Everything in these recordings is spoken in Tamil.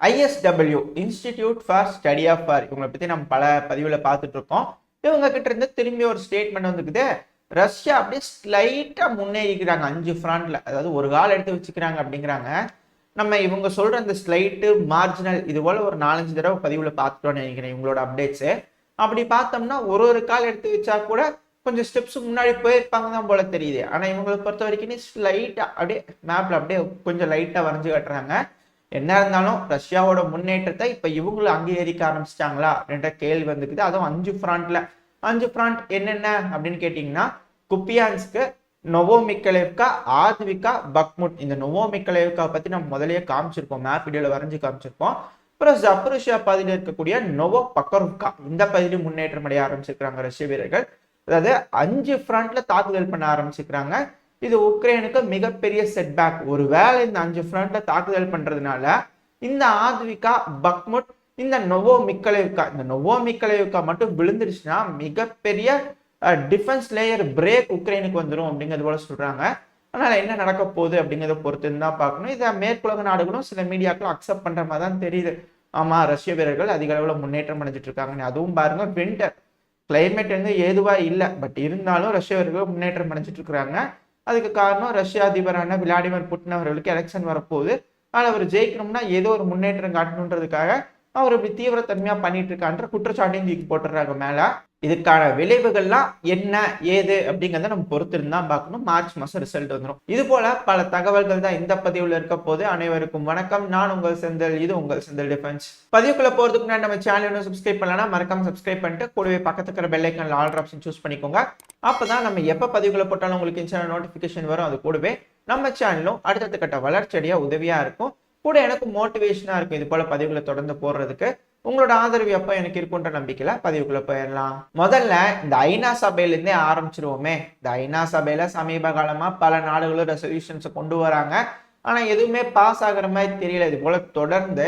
ISW institute for study of war இவங்களை பத்தி நம்ம பல பதிவுல பார்த்துட்டு இருக்கோம். இவங்க கிட்ட இருந்து திரும்பி ஒரு ஸ்டேட்மெண்ட் வந்துக்குது. ரஷ்யா அப்படியே ஸ்லைட்டா முன்னேறிக்கிறாங்க 5 ஃப்ராண்ட்ல, அதாவது ஒரு கால் எடுத்து வச்சுக்கிறாங்க அப்படிங்கிறாங்க. நம்ம இவங்க சொல்ற அந்த ஸ்லைட்டு மார்ஜினல் இது போல ஒரு 4-5 தடவை பதிவுல பார்த்துட்டோம்னு நினைக்கிறேன் இவங்களோட அப்டேட்ஸ். அப்படி பார்த்தோம்னா ஒரு ஒரு கால் எடுத்து வச்சா கூட கொஞ்சம் ஸ்டெப்ஸ் முன்னாடி போயிருப்பாங்க தான் போல தெரியுது. ஆனா இவங்களை பொறுத்த வரைக்கும் ஸ்லைட்டா அப்படியே மேப்ல அப்படியே கொஞ்சம் லைட்டா வரைஞ்சு காட்டுறாங்க. என்ன இருந்தாலும் ரஷ்யாவோட முன்னேற்றத்தை இப்ப இவங்களும் அங்கீகரிக்க ஆரம்பிச்சிட்டாங்களா அப்படின்ற கேள்வி வந்துக்குது. அதுவும் 5 ஃப்ராண்ட்ல 5 ஃப்ராண்ட் என்னென்ன அப்படின்னு கேட்டீங்கன்னா, குப்பியான்ஸ்க்கு, நொவோமிக்கலேவ்கா, ஆத்விகா, பக்முட். இந்த நொவோமிக்கலேவ்கா பத்தி நம்ம முதல்லயே காமிச்சிருப்போம், மேப் வீடியோல வரைஞ்சு காமிச்சிருப்போம். அப்புறம் ஜப்ருஷியா பகுதியில் இருக்கக்கூடிய நொவோ பக்கருக்கா, இந்த பகுதியில் முன்னேற்றம் அடைய ஆரம்பிச்சிருக்காங்க ரஷ்ய வீரர்கள். அதாவது 5 ஃப்ரண்ட்ல தாக்குதல் பண்ண ஆரம்பிச்சுக்கிறாங்க. இது உக்ரைனுக்கு மிகப்பெரிய செட்பேக். ஒருவேளை இந்த 5 ஃப்ரண்ட்ல தாக்குதல் பண்றதுனால இந்த ஆத்விகா, பக்முட், இந்த நொவோ மிக்கலேவ்கா, இந்த நொவோ மிக்கலேவ்கா மட்டும் விழுந்துருச்சுன்னா மிகப்பெரிய டிஃபென்ஸ் லேயர் பிரேக் உக்ரைனுக்கு வந்துடும் அப்படிங்கிறது போல சொல்றாங்க. அதனால என்ன நடக்க போகுது அப்படிங்கிறத பொறுத்து தான் பார்க்கணும். இதை மேற்குலக நாடுகளும் சில மீடியாக்களும் அக்செப்ட் பண்ற மாதிரி தான் தெரியுது. ஆமா, ரஷ்ய வீரர்கள் அதிக அளவில் முன்னேற்றம் அடைஞ்சிட்டு இருக்காங்க. அதுவும் பாருங்க, வின்டர் கிளைமேட் வந்து ஏதுவா இல்லை, பட் இருந்தாலும் ரஷ்ய வீரர்கள் முன்னேற்றம் அடைஞ்சிட்டு இருக்கிறாங்க. அதுக்கு காரணம் ரஷ்ய அதிபரான விளாடிமிர் புட்டின் அவர்களுக்கு எலெக்ஷன் வரப்போகுது. ஆனால் அவர் ஜெயிக்கணும்னா ஏதோ ஒரு முன்னேற்றம் காட்டணுன்றதுக்காக அவர் இப்படி தீவிரத்தன்மையா பண்ணிட்டு இருக்கான்ற குற்றச்சாட்டையும் தூக்கி போட்டுறாங்க மேல. இதுக்கான விளைவுகள்லாம் என்ன ஏது அப்படிங்கிறத நம்ம பொறுத்திருந்தா பார்க்கணும். மார்ச் மாசம் ரிசல்ட் வந்துடும். இது போல பல தகவல்கள் தான் இந்த பதிவுல இருக்க போது. அனைவருக்கும் வணக்கம். நான் உங்கள் செந்தில். இது உங்கள் செந்தில் டிஃபென்ஸ். பதிவுக்குள்ள போறதுக்கு முன்னாடி நம்ம சேனல் சப்ஸ்கிரைப் பண்ணலாம், மறக்காம சப்ஸ்கிரைப் பண்ணிட்டு கூடவே பக்கத்துல இருக்கிற பெல் ஐக்கான்ல ஆல் ஆப்ஷன் சூஸ் பண்ணிக்கோங்க. அப்பதான் நம்ம எப்ப பதிவுகளை போட்டாலும் உங்களுக்கு இன்ஸ்டன்ட் நோட்டிபிகேஷன் வரும். அது கூடவே நம்ம சேனலும் அடுத்தடுத்த கட்ட வளர்ச்சியடைய உதவியா இருக்கும். கூட எனக்கு மோட்டிவேஷனா இருக்கும் இது போல பதிவுகளை தொடர்ந்து போடுறதுக்கு. உங்களோட ஆதரவு எப்ப எனக்கு இருக்குன்ற நம்பிக்கையில பதிவுக்குள்ள போயிடலாம். முதல்ல இந்த ஐநா சபையில இருந்தே ஆரம்பிச்சிருவோமே. இந்த ஐநா சபையில சமீப காலமா பல நாடுகளும் ரெசல்யூஷன்ஸ் கொண்டு வராங்க. ஆனா எதுவுமே பாஸ் ஆகுற மாதிரி தெரியல. இது போல தொடர்ந்து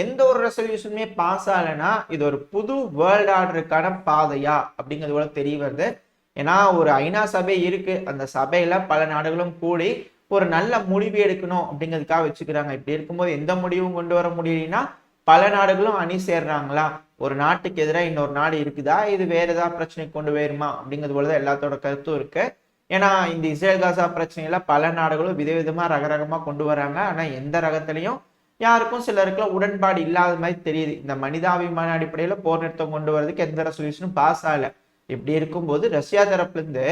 எந்த ஒரு ரெசல்யூஷனுமே பாஸ் ஆகலைன்னா இது ஒரு புது வேர்ல்ட் ஆர்டருக்கான பாதையா அப்படிங்கிறது போல தெரிய வருது. ஏன்னா ஒரு ஐநா சபை இருக்கு, அந்த சபையில பல நாடுகளும் கூடி ஒரு நல்ல முடிவு எடுக்கணும் அப்படிங்கிறதுக்காக வச்சுக்கிறாங்க. இப்படி இருக்கும்போது எந்த முடிவும் கொண்டு வர முடியலன்னா பல நாடுகளும் அணி சேர்றாங்களா, ஒரு நாட்டுக்கு எதிராக இன்னொரு நாடு இருக்குதா, இது வேற ஏதாவது பிரச்சனை கொண்டு போயிருமா அப்படிங்கிறது போலதான் எல்லாத்தோட கருத்தும் இருக்கு. ஏன்னா இந்த இஸ்ரேல் காசா பிரச்சனையில பல நாடுகளும் விதவிதமா ரகரகமா கொண்டு வராங்க. ஆனா எந்த ரகத்திலையும் யாருக்கும் சிலருக்குள்ள உடன்பாடு இல்லாத மாதிரி தெரியுது. இந்த மனிதாபிமான அடிப்படையில போர் நிறுத்தம் கொண்டு வரதுக்கு எந்த ரெசல்யூஷனும் பாஸ் ஆகல. இப்படி இருக்கும்போது ரஷ்யா தரப்புல இருந்து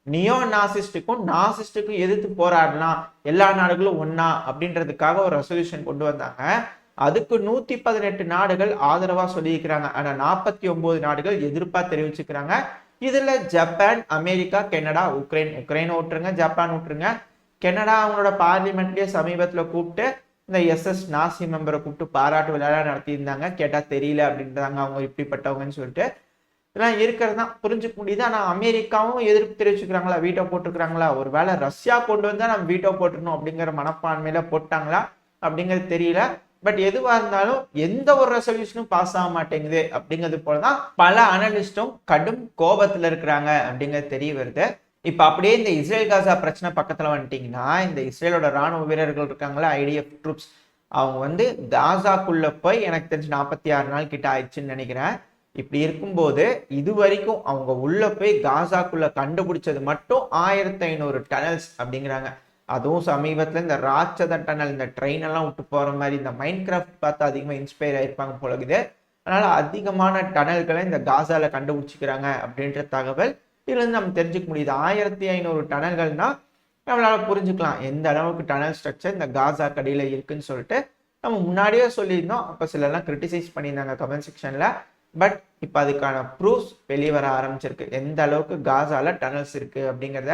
நியோ நாசிஸ்டுக்கும் நாசிஸ்டுக்கும் எதிர்த்து போராடலாம், எல்லா நாடுகளும் ஒன்னா அப்படின்றதுக்காக ஒரு ரெசல்யூஷன் கொண்டு வந்தாங்க. அதுக்கு 118 நாடுகள் ஆதரவா சொல்லியிருக்கிறாங்க. ஆனா 49 நாடுகள் எதிர்ப்பா தெரிவிச்சுக்கிறாங்க. இதுல ஜப்பான், அமெரிக்கா, கனடா, உக்ரைன் விட்டுருங்க, ஜப்பான் விட்டுருங்க. கனடா அவங்களோட பார்லிமெண்ட்லயே சமீபத்துல கூப்பிட்டு இந்த SS நாசி மெம்பரை கூப்பிட்டு பாராட்டு விழா நடத்தியிருந்தாங்க. கேட்டா தெரியல அப்படின்றாங்க அவங்க இப்படிப்பட்டவங்கன்னு சொல்லிட்டு. இதெல்லாம் இருக்கிறது தான் புரிஞ்சுக்க முடியுது. ஆனா அமெரிக்காவும் எதிர்ப்பு தெரிவிச்சுக்கிறாங்களா, வீட்டோ போட்டுருக்காங்களா, ஒரு வேளை ரஷ்யா கொண்டு வந்தா நம்ம வீட்டோ போட்டுருணும் அப்படிங்கிற மனப்பான்மையில போட்டாங்களா அப்படிங்கிறது தெரியல. பட் எதுவா இருந்தாலும் எந்த ஒரு ரெசல்யூஷனும் பாஸ் ஆக மாட்டேங்குது அப்படிங்கிறது போலதான் பல அனலிஸ்டும் கடும் கோபத்துல இருக்கிறாங்க அப்படிங்கிறது தெரிய வருது. இப்ப அப்படியே இந்த இஸ்ரேல் காசா பிரச்சனை பக்கத்துல வந்துட்டீங்கன்னா, இந்த இஸ்ரேலோட ராணுவ வீரர்கள் இருக்காங்களா, IDF ட்ரூப்ஸ், அவங்க வந்து காசாக்குள்ள போய் எனக்கு தெரிஞ்சு 46 நாள் கிட்ட ஆயிடுச்சுன்னு நினைக்கிறேன். இப்படி இருக்கும்போது இது வரைக்கும் அவங்க உள்ள போய் காசாக்குள்ள கண்டுபிடிச்சது மட்டும் 1500 டனல்ஸ் அப்படிங்கிறாங்க. அதுவும் சமீபத்துல இந்த ராட்சத டனல், இந்த ட்ரெயின் எல்லாம் விட்டு போற மாதிரி இந்த மைண்ட் கிராஃப்ட் பார்த்து அதிகமா இன்ஸ்பயர் ஆயிருப்பாங்க போலகுது. அதனால அதிகமான டனல்களை இந்த காசால கண்டுபிடிச்சிக்கிறாங்க அப்படின்ற தகவல் இதுல இருந்து நம்ம தெரிஞ்சுக்க முடியுது. 1500 டனல்கள்னா நம்மளால புரிஞ்சுக்கலாம் எந்த அளவுக்கு டனல் ஸ்ட்ரக்சர் இந்த காசா கடியில இருக்குன்னு சொல்லிட்டு. நம்ம முன்னாடியே சொல்லியிருந்தோம், அப்ப சில எல்லாம் கிரிட்டிசைஸ் பண்ணியிருந்தாங்க கமெண்ட் செக்ஷன்ல. பட் இப்ப அதுக்கான ப்ரூஃப்ஸ் வெளியே வர ஆரம்பிச்சிருக்கு, எந்த அளவுக்கு காசால டனல்ஸ் இருக்கு அப்படிங்கிறத.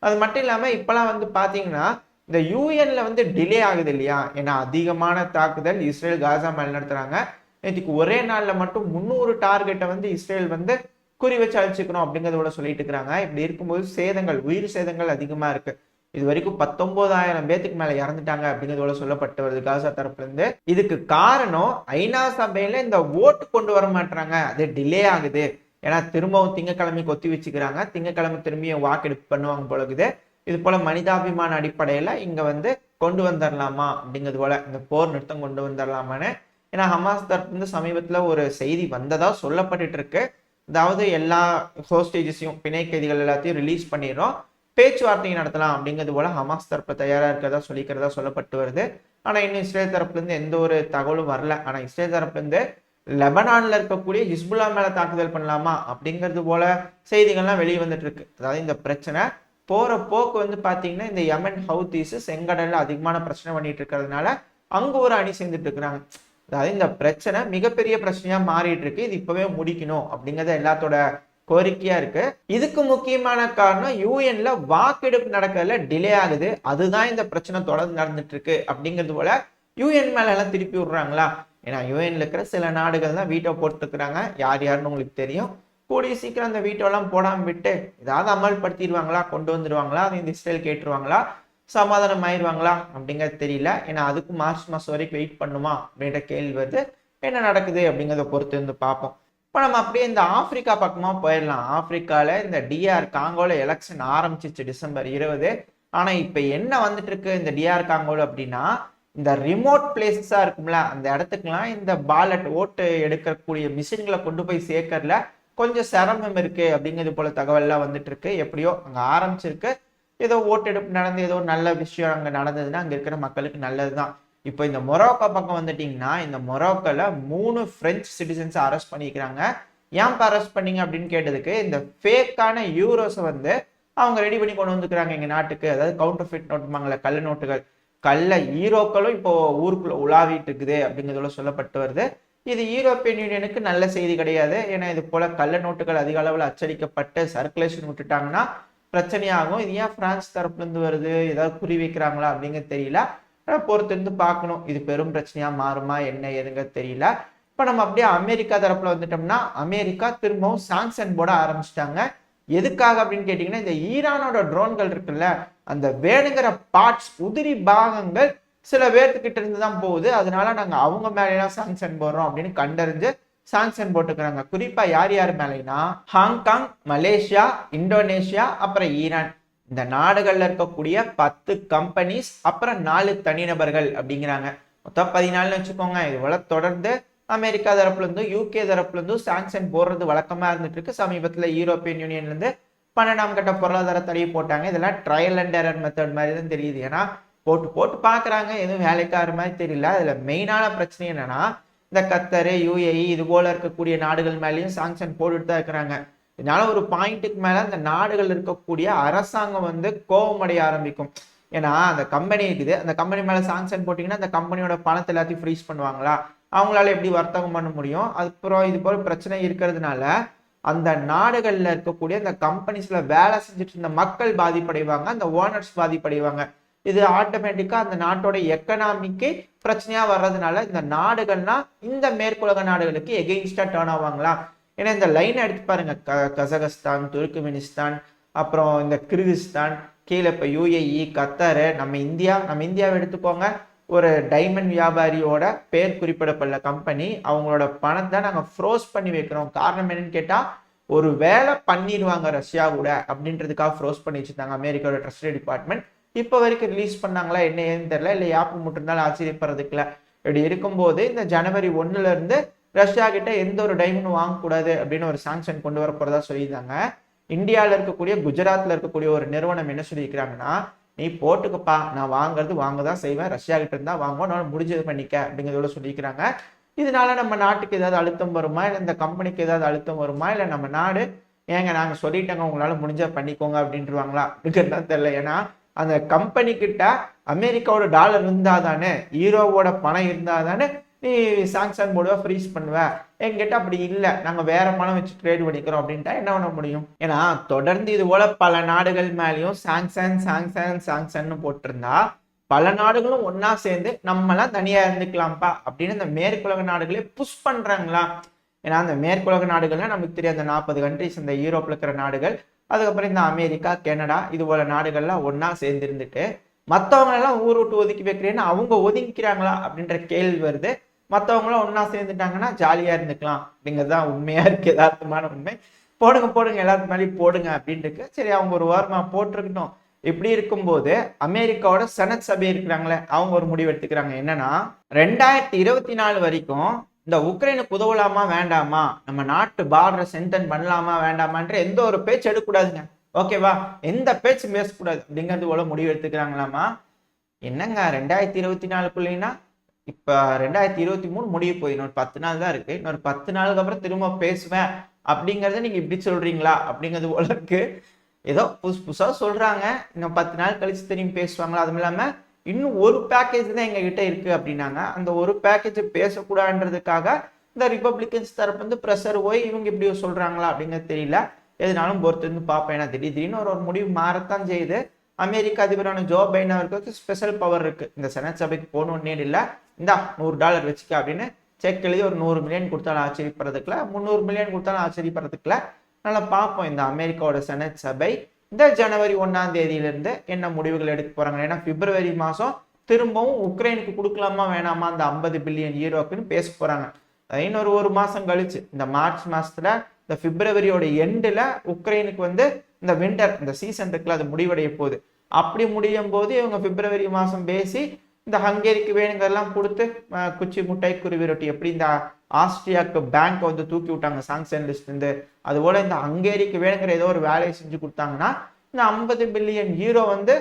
அது மட்டும் இல்லாம இப்பெல்லாம் வந்து பாத்தீங்கன்னா இந்த யூஎன்ல வந்து டிலே ஆகுது இல்லையா, ஏன்னா அதிகமான தாக்குதல் இஸ்ரேல் காசா மேல நடத்துறாங்க. நேற்றுக்கு ஒரே நாள்ல மட்டும் 300 டார்கெட்டை வந்து இஸ்ரேல் வந்து குறி வச்சு அழிச்சுக்கணும் அப்படிங்கிறத சொல்லிட்டு இருக்கிறாங்க. இப்படி இருக்கும்போது சேதங்கள், உயிர் சேதங்கள் அதிகமா இருக்கு. இது வரைக்கும் 19,000 பேத்துக்கு மேல இறந்துட்டாங்க அப்படிங்கிறதோட சொல்லப்பட்டு வருது காசா தரப்புல இருந்து. இதுக்கு காரணம் ஐநா சபையில இந்த ஓட்டு கொண்டு வர மாட்டாங்க, அது டிலே ஆகுது. ஏன்னா திரும்பவும் திங்கக்கிழமைக்கு ஒத்தி வச்சுக்கிறாங்க, திங்கக்கிழமை திரும்பியும் வாக்கெடுப்பு பண்ணுவாங்க போலகுது. இது போல மனிதாபிமான அடிப்படையில இங்க வந்து கொண்டு வந்துடலாமா அப்படிங்கிறது போல, இந்த போர் நிறுத்தம் கொண்டு வந்துடலாமான்னு ஏன்னா ஹமாஸ் தரப்பு சமீபத்தில் ஒரு செய்தி வந்ததா சொல்லப்பட்டு இருக்கு. அதாவது எல்லா ஹோஸ்டேஜஸையும் பிணை கைதிகள் எல்லாத்தையும் ரிலீஸ் பண்ணிடுறோம், பேச்சுவார்த்தை நடத்தலாம் அப்படிங்கிறது போல ஹமாஸ் தரப்பு தயாரா இருக்கிறதா சொல்லிக்கிறதா சொல்லப்பட்டு வருது. ஆனா இன்னும் இஸ்ரேல் தரப்புல இருந்து எந்த ஒரு தகவலும் வரல. ஆனா இஸ்ரேல் தரப்புல இருந்து லெபனான்ல இருக்கக்கூடிய ஹிஸ்புல்லா மேல தாக்குதல் பண்ணலாமா அப்படிங்கிறது போல செய்திகள்லாம் வெளியே வந்துட்டு இருக்கு. அதாவது இந்த பிரச்சனை போற போக்கு பாத்தீங்கன்னா இந்த யமன் ஹவுதீஸ் செங்கடல்ல அதிகமான பிரச்சனை பண்ணிட்டு இருக்கிறதுனால அங்க ஒரு அணி சேர்ந்துட்டு இருக்கிறாங்க. அதாவது இந்த பிரச்சனை மிகப்பெரிய பிரச்சனையா மாறிட்டு இருக்கு. இது இப்பவே முடிக்கணும் அப்படிங்கறது எல்லாத்தோட கோரிக்கையா இருக்கு. இதுக்கு முக்கியமான காரணம் யூஎன்ல வாக்கெடுப்பு நடக்கிறதுல டிலே ஆகுது. அதுதான் இந்த பிரச்சனை தொடர்ந்து நடந்துட்டு இருக்கு அப்படிங்கிறது போல யூஎன் மேல எல்லாம் திருப்பி விடுறாங்களா? ஏன்னா யூஎன்ல இருக்கிற சில நாடுகள் தான் வீட்டோ போட்டுருக்குறாங்க. யார் யாருன்னு உங்களுக்கு தெரியும். கூடிய சீக்கிரம் அந்த வீட்டோ எல்லாம் போடாம விட்டு ஏதாவது அமல்படுத்திடுவாங்களா, கொண்டு வந்துடுவாங்களா, அது இந்த இஸ்ரேல் கேட்டுருவாங்களா, சமாதானம் ஆயிடுவாங்களா அப்படிங்கிறது தெரியல. ஏன்னா அதுக்கு மார்ச் மாசம் வரைக்கும் வெயிட் பண்ணுமா அப்படின்ற கேள்வி வருது. என்ன நடக்குது அப்படிங்கிறத பொறுத்து பார்ப்போம். இப்போ நம்ம அப்படியே இந்த ஆப்பிரிக்கா பக்கமா போயிடலாம். ஆப்பிரிக்கால இந்த டிஆர் காங்கோல எலெக்ஷன் ஆரம்பிச்சிச்சு December 20. ஆனா இப்ப என்ன வந்துட்டு இருக்கு இந்த டிஆர் காங்கோல அப்படின்னா, இந்த ரிமோட் பிளேசஸா இருக்கும்ல அந்த இடத்துக்குலாம் இந்த பாலட் ஓட்டு எடுக்கக்கூடிய மிஷின்களை கொண்டு போய் சேர்க்கறதுல கொஞ்சம் சிரமம் இருக்கு அப்படிங்கிறது போல தகவல்லாம் வந்துட்டு இருக்கு. எப்படியோ அங்க ஆரம்பிச்சிருக்கு. ஏதோ ஓட்டெடுப்பு நடந்து ஏதோ நல்ல விஷயம் அங்க நடந்ததுன்னா அங்க இருக்கிற மக்களுக்கு நல்லதுதான். இப்போ இந்த மொரோக்கோ பக்கம் வந்துட்டீங்கன்னா, இந்த மொரோக்கோல 3 பிரெஞ்சு சிட்டிசன்ஸ் அரெஸ்ட் பண்ணிக்கிறாங்க. ஏன் அரெஸ்ட் பண்ணீங்க அப்படின்னு கேட்டதுக்கு, இந்த ஃபேக்கான யூரோஸை அவங்க ரெடி பண்ணி கொண்டு வந்துக்கிறாங்க எங்க நாட்டுக்கு. அதாவது கவுண்டர் ஃபிட் நோட்டுமாங்கள, கள்ள நோட்டுகள், கள்ள ஈரோக்களும் இப்போ ஊருக்குள்ள உலாவிட்டு இருக்குது அப்படிங்கிறதுல சொல்லப்பட்டு வருது. இது யூரோப்பியன் யூனியனுக்கு நல்ல செய்தி கிடையாது. ஏன்னா இது போல கள்ள நோட்டுகள் அதிக அளவில் அச்சடிக்கப்பட்டு சர்க்குலேஷன் விட்டுட்டாங்கன்னா பிரச்சனையாகும். இது ஏன் பிரான்ஸ் தரப்புல இருந்து வருது, ஏதாவது குறி வைக்கிறாங்களா அப்படிங்கிறது தெரியல. பொறுத்திருந்து பார்க்கணும். இது பெரும் பிரச்சனையா மாறுமா என்ன ஏதுங்க தெரியல. இப்ப நம்ம அப்படியே அமெரிக்கா தரப்புல வந்துட்டோம்னா, அமெரிக்கா திரும்பவும் சாங்ஷன் போட ஆரம்பிச்சிட்டாங்க. எதுக்காக அப்படின்னு கேட்டீங்கன்னா, இந்த ஈரானோட ட்ரோன்கள் இருக்குல்ல, அந்த வேணுங்கிற பார்ட்ஸ் உதிரி பாகங்கள் சில பேர்த்துக்கிட்ட இருந்து தான் போகுது. அதனால நாங்க அவங்க மேலாம் சாங்ஷன் போடுறோம் அப்படின்னு கண்டறிஞ்சு சாங்ஷன் போட்டுக்கிறாங்க. குறிப்பா யார் யார் மேலேனா, ஹாங்காங், மலேசியா, இந்தோனேஷியா, அப்புறம் ஈரான், இந்த நாடுகள்ல இருக்கக்கூடிய 10 கம்பெனிஸ், அப்புறம் 4 தனிநபர்கள் அப்படிங்கிறாங்க. மொத்தம் 14 வச்சுக்கோங்க. இது போல தொடர்ந்து அமெரிக்கா தரப்புல இருந்து யூகே தரப்புல இருந்து சாங்ஷன் போடுறது வழக்கமா இருந்துட்டு இருக்கு. சமீபத்துல யூரோப்பியன் யூனியன்ல இருந்து 12ஆம் கட்ட பொருளாதார தடை போட்டாங்க. இதெல்லாம் ட்ரையல் அண்ட் எரர் மெத்தட் மாதிரி தான் தெரியுது. ஏன்னா போட்டு போட்டு பாக்குறாங்க, எதுவும் வேலைக்கார மாதிரி தெரியல. அதுல மெயினான பிரச்சனை என்னன்னா, இந்த கத்தரு, யுஏஇ இது போல இருக்கக்கூடிய நாடுகள் மேலேயும் சாங்ஷன் போட்டுட்டு தான் இருக்கிறாங்க. இதனால ஒரு பாயிண்ட்டுக்கு மேல அந்த நாடுகள் இருக்கக்கூடிய அரசாங்கம் கோபமடைய ஆரம்பிக்கும். ஏன்னா அந்த கம்பெனி இருக்குது, அந்த கம்பெனி மேல சாங்ஷன் போட்டீங்கன்னா அந்த கம்பெனியோட பணத்தை எல்லாத்தையும் ஃப்ரீஸ் பண்ணுவாங்களா, அவங்களால எப்படி வர்த்தகம் பண்ண முடியும்? அப்புறம் இது போல பிரச்சனை இருக்கிறதுனால அந்த நாடுகள்ல இருக்கக்கூடிய அந்த கம்பெனிஸ்ல வேலை செஞ்சுட்டு இருந்த மக்கள் பாதிப்படைவாங்க, அந்த ஓனர்ஸ் பாதிப்படைவாங்க. இது ஆட்டோமேட்டிக்கா அந்த நாட்டோட எக்கனாமிக்கு பிரச்சனையா வர்றதுனால இந்த நாடுகள்லாம் இந்த மேற்குலக நாடுகளுக்கு எகெயின்ஸ்டா டேர்ன் ஆவாங்களா. ஏன்னா இந்த லைன் எடுத்து பாருங்க, கசகஸ்தான், துர்க்மெனிஸ்தான், அப்புறம் இந்த கிர்கிஸ்தான், கீழே இப்ப யுஏஇ, கத்தாரு, நம்ம இந்தியாவை எடுத்துக்கோங்க. ஒரு டைமண்ட் வியாபாரியோட பேர் குறிப்பிடப்படல கம்பெனி, அவங்களோட பணத்தை நாங்க ஃப்ரோஸ் பண்ணி வைக்கிறோம். காரணம் என்னன்னு கேட்டா, ஒரு வேலை பண்ணிடுவாங்க ரஷ்யா கூட அப்படின்றதுக்காக ஃப்ரோஸ் பண்ணி வச்சிருந்தாங்க அமெரிக்காவோட ட்ரஸ்டி டிபார்ட்மெண்ட். இப்ப வரைக்கும் ரிலீஸ் பண்ணாங்களா என்ன ஏன்னு தெரியல, இல்லை யாப்பு முட்டிருந்தாலும் ஆச்சரியப்படுறதுக்கு இல்லை. இப்படி இருக்கும்போது இந்த ஜனவரி 1ல இருந்து ரஷ்யா கிட்ட எந்த ஒரு டைமண்ட் வாங்கக்கூடாது அப்படின்னு ஒரு சாங்ஷன் கொண்டு வர போறதா சொல்லியிருந்தாங்க. இந்தியாவில் இருக்கக்கூடிய குஜராத்ல இருக்கக்கூடிய ஒரு நிறுவனம் என்ன சொல்லியிருக்கிறாங்கன்னா, நீ போட்டுக்கப்பா, நான் வாங்கதான் செய்வேன், ரஷ்யா கிட்ட இருந்தா வாங்குவோம், நான் முடிஞ்சது பண்ணிக்க அப்படிங்கிறதோட சொல்லியிருக்கிறாங்க. இதனால நம்ம நாட்டுக்கு ஏதாவது அழுத்தம் வருமா, இல்லை இந்த கம்பெனிக்கு ஏதாவது அழுத்தம் வருமா, இல்லை நம்ம நாடு ஏங்க நாங்க சொல்லிட்டோங்க உங்களால முடிஞ்சா பண்ணிக்கோங்க அப்படின்ட்டுருவாங்களா அப்படிங்கிறது தெரியல. ஏன்னா அந்த கம்பெனி கிட்ட அமெரிக்காவோட டாலர் இருந்தாதானே, ஈரோவோட பணம் இருந்தாதானே நீ சாங்ஷன் போடுவ, ஃப்ரீஸ் பண்ணுவ. என்கிட்ட அப்படி இல்லை, நாங்க வேற பணம் வச்சு ட்ரேட் பண்ணிக்கிறோம் அப்படின்ட்டா என்ன பண்ண முடியும்? ஏன்னா தொடர்ந்து இது போல பல நாடுகள் மேலேயும் சாங்ஷன் போட்டிருந்தா பல நாடுகளும் ஒன்னா சேர்ந்து நம்மளாம் தனியா இருந்துக்கலாம்ப்பா அப்படின்னு இந்த மேற்குலக நாடுகளே புஷ் பண்றாங்களா. ஏன்னா அந்த மேற்குலக நாடுகள்லாம் நமக்கு தெரியும், அந்த 40 கண்ட்ரிஸ், இந்த யூரோப்ல இருக்கிற நாடுகள், அதுக்கப்புறம் இந்த அமெரிக்கா, கனடா, இது போல நாடுகள்லாம் ஒன்னா சேர்ந்து இருந்துட்டு மற்றவங்க எல்லாம் ஊர் விட்டு ஒதுக்கி வைக்கிறேன்னு அவங்க ஒதுங்கிக்கிறாங்களா அப்படின்ற கேள்வி வருது. மற்றவங்களாம் ஒன்னா சேர்ந்துட்டாங்கன்னா ஜாலியா இருந்துக்கலாம் அப்படிங்கிறது தான் உண்மையா இருக்கு, யதார்த்தமான உண்மை. போடுங்க எல்லாத்துக்கு மேலேயும் போடுங்க அப்படின்னு இருக்கு. சரி, அவங்க ஒரு வாரமா போட்டிருக்கட்டும். இப்படி இருக்கும்போது அமெரிக்காவோட செனட் சபை இருக்கிறாங்களே அவங்க ஒரு முடிவு எடுத்துக்கிறாங்க. என்னன்னா 2024 வரைக்கும் இந்த உக்ரைனுக்கு உதவலாமா வேண்டாமா, நம்ம நாட்டு பார்டரை சென்டன் பண்ணலாமா வேண்டாமான்ற எந்த ஒரு பேச்சு எடுக்கக்கூடாதுங்க. ஓகேவா, எந்த பேச்சு பேசக்கூடாது அப்படிங்கிறது போல முடிவு எடுத்துக்கிறாங்களாமா. என்னங்க 2024 இப்ப 2023 முடிய போய் இன்னொரு 10 நாள் தான் இருக்கு. இன்னொரு 10 நாளுக்கு அப்புறம் திரும்ப பேசுவேன் அப்படிங்கறத நீங்க இப்படி சொல்றீங்களா அப்படிங்கிறது போல இருக்கு. ஏதோ புதுசா சொல்றாங்க, இன்னும் 10 நாள் கழிச்சு திரும்பி பேசுவாங்களா. அதுவும் இல்லாம இன்னும் ஒரு பேக்கேஜ் தான் எங்க கிட்ட இருக்கு அப்படின்னாங்க. அந்த ஒரு பேக்கேஜ் பேசக்கூடாதுன்றதுக்காக இந்த ரிப்பப்ளிகன்ஸ் தரப்பு வந்து ப்ரெஷர் போய் இவங்க இப்படி சொல்றாங்களா அப்படிங்கிறது தெரியல. எதுனாலும் பொறுத்து இருந்து பார்ப்பேன். ஏன்னா திடீர்னு ஒரு முடிவு மாறத்தான் செய்யுது. அமெரிக்க அதிபரான ஜோ பைடன் அவருக்கு ஸ்பெஷல் பவர் இருக்கு. இந்த செனட் சபைக்கு போகணும்னே இல்லை, இந்தா $100 வச்சுக்க அப்படின்னு செக் எழுதி ஒரு 100 மில்லியன் கொடுத்தாலும் ஆச்சரியப்படுறதுக்குல, 300 மில்லியன் கொடுத்தாலும் ஆச்சரியப்படுறதுக்குல. நல்லா பார்ப்போம் இந்த அமெரிக்காவோட செனட் சபை இந்த ஜனவரி 1ஆம் தேதியிலிருந்து என்ன முடிவுகள் எடுக்க போறாங்க. ஏன்னா பிப்ரவரி மாசம் திரும்பவும் உக்ரைனுக்கு கொடுக்கலாமா வேணாமா அந்த 50 பில்லியன் யூரோக்குன்னு பேச போறாங்க. இன்னொரு ஒரு மாசம் கழிச்சு இந்த மார்ச் மாசத்துல இந்த பிப்ரவரியோட எண்டுல உக்ரைனுக்கு வந்து இந்த விண்டர் இந்த சீசன் இருக்குல்ல அது முடிவடைய போகுது. அப்படி முடியும் போது இவங்க பிப்ரவரி மாசம் பேசி இந்த ஹங்கேரிக்கு வேணுங்கிறதெல்லாம் கொடுத்து குச்சி முட்டை குருவி ரொட்டி எப்படி இந்த ஆஸ்திரியாவுக்கு பேங்க் வந்து தூக்கி விட்டாங்க சாங்ஷன் லிஸ்ட் இருந்து, அது போல இந்த ஹங்கேரிக்கு வேணுங்கிற ஏதோ ஒரு வேலையை செஞ்சு கொடுத்தாங்கன்னா இந்த 50 பில்லியன் யூரோ வந்து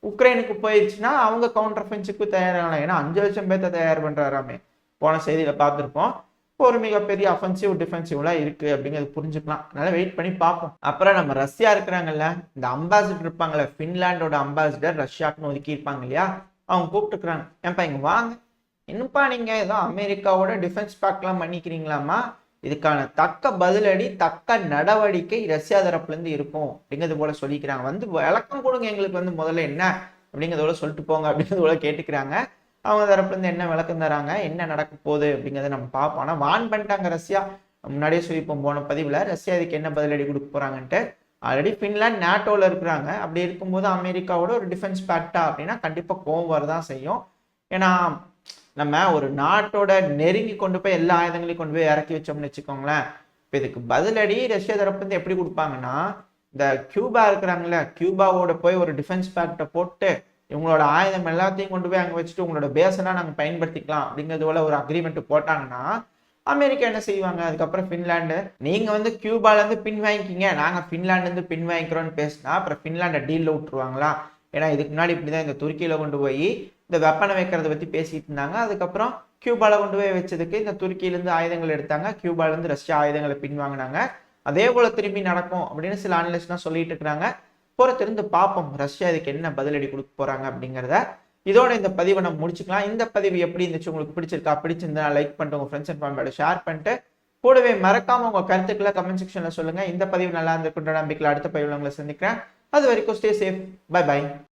உக்ரைனுக்கு போயிடுச்சுன்னா அவங்க கவுண்டர் அஃபென்ஸுக்கு தயாராகலாம். ஏன்னா 5 லட்சம் பேர்த்த தயார் பண்றாராமே, போன செய்தியில பார்த்துருப்போம். ஒரு மிகப்பெரிய அஃபென்சிவ் டிஃபென்சிவ்லாம் இருக்கு அப்படிங்கிறது புரிஞ்சுக்கலாம். அதனால வெயிட் பண்ணி பார்ப்போம். அப்புறம் நம்ம ரஷ்யா இருக்கிறாங்கல்ல, இந்த அம்பாசிடர் இருப்பாங்கல்ல, பின்லாண்டோட அம்பாசிடர் ரஷ்யாக்குன்னு ஒதுக்கி இருப்பாங்க இல்லையா, அவங்க கூப்பிட்டுருக்காங்க. ஏன்பா இங்க வாங்க, என்னப்பா நீங்க ஏதோ அமெரிக்காவோட டிஃபென்ஸ் பேக்ட்லாம் பண்ணிக்கிறீங்களாமா, இதுக்கான தக்க பதிலடி தக்க நடவடிக்கை ரஷ்யா தரப்புல இருந்து இருக்கும் அப்படிங்கிறது போல சொல்லிக்கிறாங்க. வந்து விளக்கம் கொடுங்க எங்களுக்கு வந்து முதல்ல என்ன அப்படிங்கிறதோட சொல்லிட்டு போங்க அப்படிங்கிறது போல கேட்டுக்கிறாங்க. அவங்க தரப்புல இருந்து என்ன விளக்கம் தராங்க, என்ன நடக்க போகுது அப்படிங்கிறத நம்ம பார்ப்போம். ஆனா வான் பண்ணிட்டாங்க ரஷ்யா. முன்னாடியே சொல்லிப்போம் போன பதிவுல ரஷ்யா இதுக்கு என்ன பதிலடி கொடுக்க போறாங்கன்ட்டு. ஆல்ரெடி பின்லாந்து நேட்டோல இருக்கிறாங்க. அப்படி இருக்கும்போது அமெரிக்காவோட ஒரு டிஃபென்ஸ் பேக்டா அப்படின்னா கண்டிப்பா கோவம் வரதான் செய்யும். ஏன்னா நம்ம ஒரு நாட்டோட நெருங்கி கொண்டு போய் எல்லா ஆயுதங்களையும் கொண்டு போய் இறக்கி வச்சோம்னு வச்சுக்கோங்களேன். இப்போ இதுக்கு பதிலடி ரஷ்யா தரப்பு வந்து எப்படி கொடுப்பாங்கன்னா, இந்த கியூபா இருக்கிறாங்களே, கியூபாவோட போய் ஒரு டிஃபென்ஸ் பேக்டை போட்டு இவங்களோட ஆயுதம் எல்லாத்தையும் கொண்டு போய் அங்கே வச்சுட்டு உங்களோட பேஸெல்லாம் நாங்கள் பயன்படுத்திக்கலாம் அப்படிங்கிறது போல ஒரு அக்ரிமெண்ட் போட்டாங்கன்னா அமெரிக்கா என்ன செய்வாங்க. அதுக்கப்புறம் பின்லாண்டு நீங்க வந்து கியூபால இருந்து பின் வாங்கிக்கிங்க, நாங்க பின்லாண்ட்ல இருந்து பின் வாங்கிக்கிறோம்னு பேசினா அப்புறம் பின்லாண்டை டீல்ல விட்டுருவாங்களா. ஏன்னா இதுக்கு முன்னாடி இப்படிதான் இந்த துருக்கியில கொண்டு போய் இந்த வெப்பனை வைக்கிறத பத்தி பேசிட்டு இருந்தாங்க. அதுக்கப்புறம் கியூபால கொண்டு போய் வச்சதுக்கு இந்த துருக்கியில இருந்து ஆயுதங்கள் எடுத்தாங்க, கியூபால இருந்து ரஷ்யா ஆயுதங்களை பின் வாங்கினாங்க. அதே போல திரும்பி நடக்கும் அப்படின்னு சில அனலிஸ்ட்லாம் சொல்லிட்டு இருக்கிறாங்க. பொறுத்திருந்து பார்ப்போம் ரஷ்யா இதுக்கு என்ன பதிலடி கொடுக்க போறாங்க அப்படிங்கிறத. இதோட இந்த பதிவை நம்ம முடிச்சுக்கலாம். இந்த பதிவு எப்படி இருந்துச்சு, உங்களுக்கு பிடிச்சிருக்கா? பிடிச்சிருந்தா லைக் பண்ணிட்டு உங்க ஃப்ரெண்ட்ஸ் அண்ட் ஃபேமிலியோட ஷேர் பண்ணிட்டு கூடவே மறக்காம உங்க கருத்துக்களை கமெண்ட் செக்ஷன்ல சொல்லுங்க. இந்த பதிவு நல்லா இருந்திருக்குன்ற நம்பிக்கையில் அடுத்த பதிவுல உங்களை சந்திக்கிறேன். அது வரைக்கும் ஸ்டே சேஃப். By by.